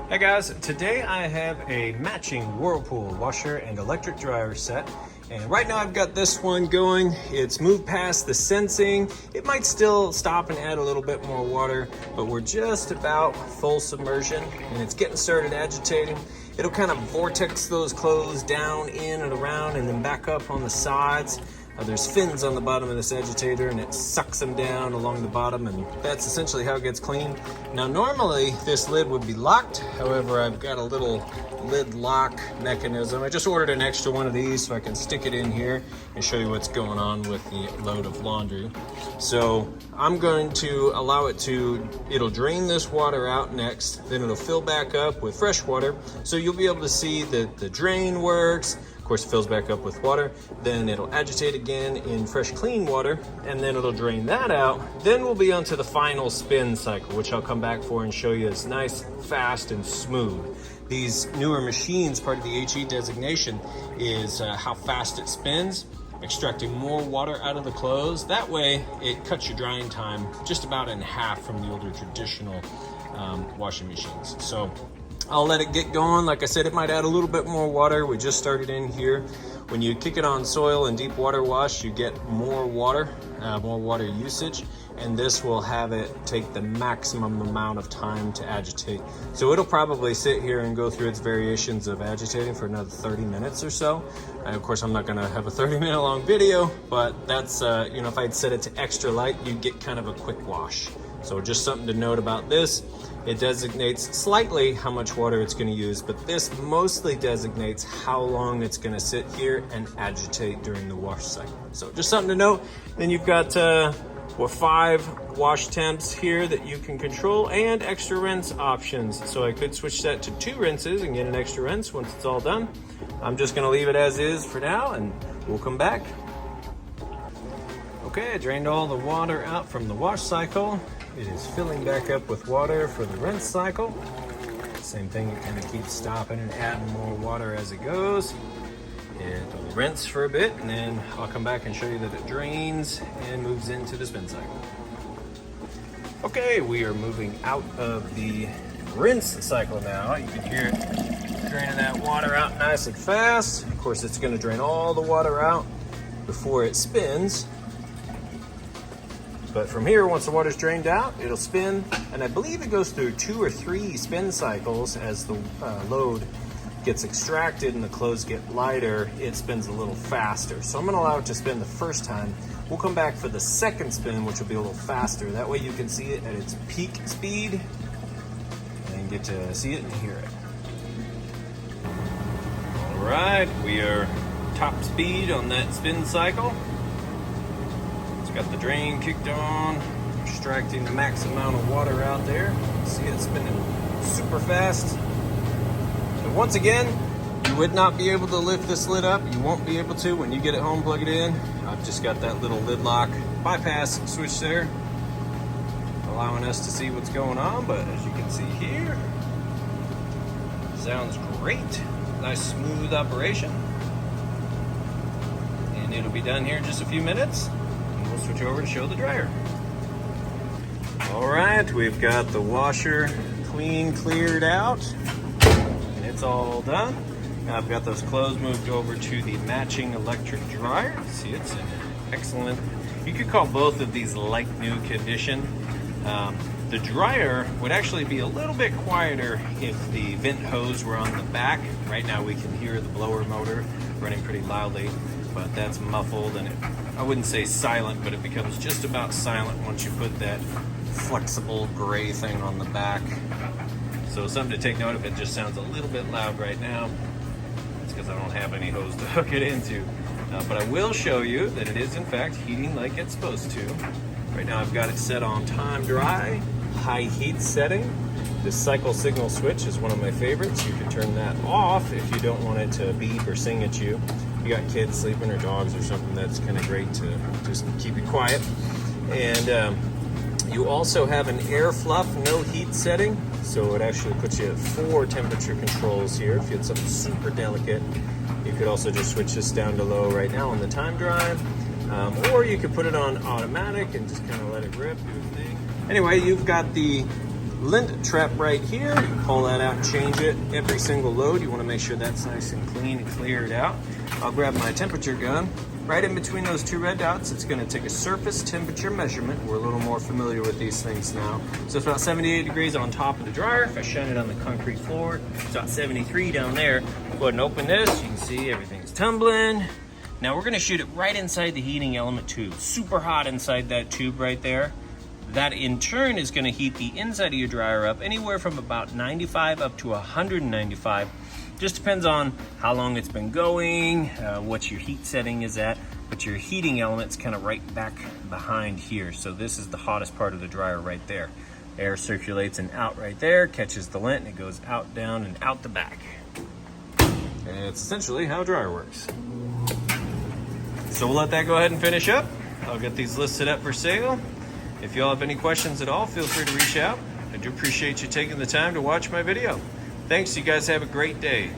Hey guys, today I have a matching Whirlpool washer and electric dryer set. And right now I've got this one going. It's moved past the sensing. It might still stop and add a little bit more water, but we're just about full submersion and it's getting started agitating. It'll kind of vortex those clothes down, in and around, and then back up on the sides. There's fins on the bottom of this agitator and it sucks them down along the bottom, and that's essentially how it gets clean. Now normally this lid would be locked, however I've got a little lid lock mechanism. I just ordered an extra one of these so I can stick it in here and show you what's going on with the load of laundry. So I'm going to allow it to, it'll drain this water out next, then it'll fill back up with fresh water. So you'll be able to see that the drain works. Of course, it fills back up with water, then it'll agitate again in fresh clean water, and then it'll drain that out. Then we'll be onto the final spin cycle, which I'll come back for and show you is nice, fast, and smooth. These newer machines, part of the HE designation is how fast it spins, extracting more water out of the clothes. That way, it cuts your drying time just about in half from the older traditional washing machines. So I'll let it get going. Like I said, it might add a little bit more water. We just started in here. When you kick it on soil and deep water wash, you get more water usage, and this will have it take the maximum amount of time to agitate. So it'll probably sit here and go through its variations of agitating for another 30 minutes or so. And of course, I'm not gonna have a 30-minute long video, but that's, if I'd set it to extra light, you'd get kind of a quick wash. So just something to note about this. It designates slightly how much water it's going to use, but this mostly designates how long it's going to sit here and agitate during the wash cycle. So just something to note. Then you've got 5 wash temps here that you can control, and extra rinse options. So I could switch that to 2 rinses and get an extra rinse once it's all done. I'm just going to leave it as is for now, and we'll come back. Okay, I drained all the water out from the wash cycle. It is filling back up with water for the rinse cycle. Same thing, it kind of keeps stopping and adding more water as it goes. It'll rinse for a bit, and then I'll come back and show you that it drains and moves into the spin cycle. Okay, we are moving out of the rinse cycle now. You can hear it draining that water out nice and fast. Of course, it's going to drain all the water out before it spins. But from here, once the water's drained out, it'll spin, and I believe it goes through 2 or 3 spin cycles as the load gets extracted and the clothes get lighter. It spins a little faster. So I'm gonna allow it to spin the first time. We'll come back for the second spin, which will be a little faster. That way you can see it at its peak speed and get to see it and hear it. All right, we are top speed on that spin cycle. Got the drain kicked on, extracting the max amount of water out there. See it spinning super fast. And once again, you would not be able to lift this lid up. You won't be able to when you get it home, plug it in. I've just got that little lid lock bypass switch there, allowing us to see what's going on. But as you can see here, sounds great. Nice smooth operation. And it'll be done here in just a few minutes. We'll switch over to show the dryer. All right, we've got the washer cleared out, and it's all done. Now I've got those clothes moved over to the matching electric dryer. See, it's in excellent, you could call both of these like new condition. The dryer would actually be a little bit quieter if the vent hose were on the back. Right now we can hear the blower motor running pretty loudly, but that's muffled, and I wouldn't say silent, but it becomes just about silent once you put that flexible gray thing on the back. So something to take note of, it just sounds a little bit loud right now. It's because I don't have any hose to hook it into. But I will show you that it is in fact heating like it's supposed to. Right now I've got it set on time dry, high heat setting. This cycle signal switch is one of my favorites. You can turn that off if you don't want it to beep or sing at you. If you got kids sleeping or dogs or something, that's kind of great to just keep it quiet. And you also have an air fluff no heat setting, so it actually puts you at 4 temperature controls here. If you had something super delicate, you could also just switch this down to low right now on the time drive, or you could put it on automatic and just kind of let it rip, do the thing. Anyway, you've got the lint trap right here. You can pull that out and change it every single load. You want to make sure that's nice and clean and cleared out. I'll grab my temperature gun. Right in between those two red dots, it's going to take a surface temperature measurement. We're a little more familiar with these things now. So it's about 78 degrees on top of the dryer. If I shine it on the concrete floor, it's about 73 down there. Go ahead and open this. You can see everything's tumbling. Now we're going to shoot it right inside the heating element tube. Super hot inside that tube right there. That in turn is going to heat the inside of your dryer up anywhere from about 95 up to 195. Just depends on how long it's been going, what your heat setting is at, but your heating element's kind of right back behind here. So this is the hottest part of the dryer right there. Air circulates and out right there, catches the lint, and it goes out, down, and out the back. And it's essentially how a dryer works. So we'll let that go ahead and finish up. I'll get these listed up for sale. If y'all have any questions at all, feel free to reach out. I do appreciate you taking the time to watch my video. Thanks, you guys have a great day.